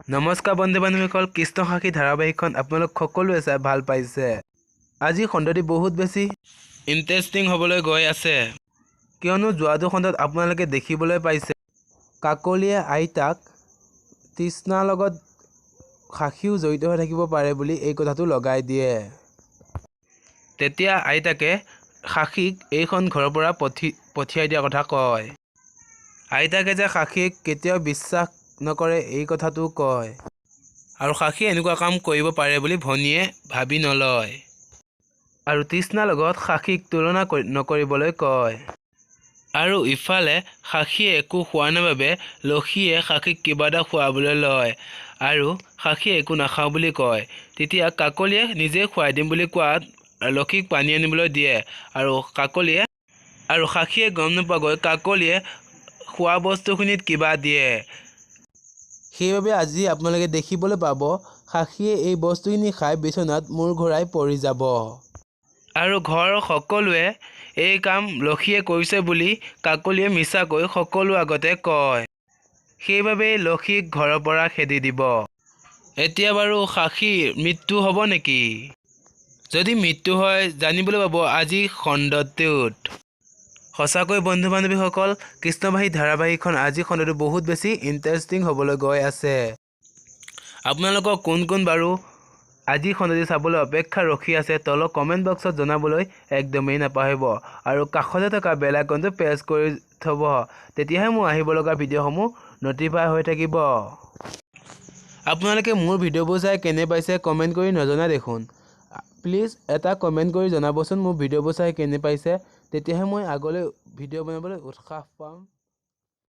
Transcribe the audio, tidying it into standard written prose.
নমস্কাৰ বন্ধু বান্ধৱীসকল, কৃষ্ণসাক্ষী ধাৰাবাহিকখন আপোনালোক সকলোৱে চাই ভাল পাইছে। আজি খণ্ডটি বহুত বেছি ইণ্টাৰেষ্টিং হ'বলৈ গৈ আছে, কিয়নো যোৱাটো খণ্ডত আপোনালোকে দেখিবলৈ পাইছে কাকলিয়ে আইতাক তৃষ্ণাৰ লগত সাক্ষীও জড়িত হৈ থাকিব পাৰে বুলি এই কথাটো লগাই দিয়ে। তেতিয়া আইতাকে সাক্ষীক এইখন ঘৰৰ পৰা পঠিয়াই দিয়াৰ কথা কয়। আইতাকে যে সাক্ষীক কেতিয়াও বিশ্বাস নকৰে এই কথাটো কয়, আৰু সাক্ষীয়ে এনেকুৱা কাম কৰিব পাৰে বুলি ভনীয়ে ভাবি নলয়, আৰু তৃষ্ণাৰ লগত সাক্ষীক তুলনা নকৰিবলৈ কয়। আৰু ইফালে সাক্ষীয়ে একো খোৱা নাই বাবে লক্ষীয়ে সাক্ষীক কিবা এটা খুৱাবলৈ লয়, আৰু সাক্ষীয়ে একো নাখাওঁ বুলি কয়। তেতিয়া কাকলিয়ে নিজে খুৱাই দিম বুলি কোৱাত লক্ষীক পানী আনিবলৈ দিয়ে, আৰু সাক্ষীয়ে গম নোপোৱাকৈ কাকলিয়ে খোৱা বস্তুখিনিত কিবা দিয়ে। সেইবাবে আজি আপোনালোকে দেখিবলৈ পাব সাক্ষীয়ে এই বস্তুখিনি খাই বিচনাত মূৰ ঘূৰাই পৰি যাব, আৰু ঘৰৰ সকলোৱে এই কাম লক্ষীয়ে কৰিছে বুলি কাকলিয়ে মিছাকৈ সকলো আগতে কয়। সেইবাবেই লক্ষীক ঘৰৰ পৰা খেদি দিব। এতিয়া বাৰু সাক্ষীৰ মৃত্যু হ'ব নেকি? যদি মৃত্যু হয় জানিবলৈ পাব আজি খণ্ডটোত। সঁচাকৈ বন্ধু বান্ধৱীসকল, কৃষ্ণবাহী ধাৰাবাহিকখন আজি খণ্ডটো বহুত বেছি ইণ্টাৰেষ্টিং হ'বলৈ গৈ আছে। আপোনালোকক কোন কোন বাৰু আজি খণ্ডটো চাবলৈ অপেক্ষা ৰখি আছে তলৰ কমেণ্ট বক্সত জনাবলৈ একদমেই নাপাহৰিব, আৰু কাষতে থকা বেল আইকনটো প্ৰেছ কৰি থ'ব, তেতিয়াহে মোৰ আহিব লগা ভিডিঅ'সমূহ ন'টিফাই হৈ থাকিব। আপোনালোকে মোৰ ভিডিঅ'বোৰ চাই কেনে পাইছে কমেণ্ট কৰি নজনা দেখোন। প্লিজ এটা কমেণ্ট কৰি জনাবচোন মোৰ ভিডিঅ'বোৰ চাই কেনে পাইছে, তেতিয়াহে মই আগলৈ ভিডিঅ' বনাবলৈ উৎসাহ পাম।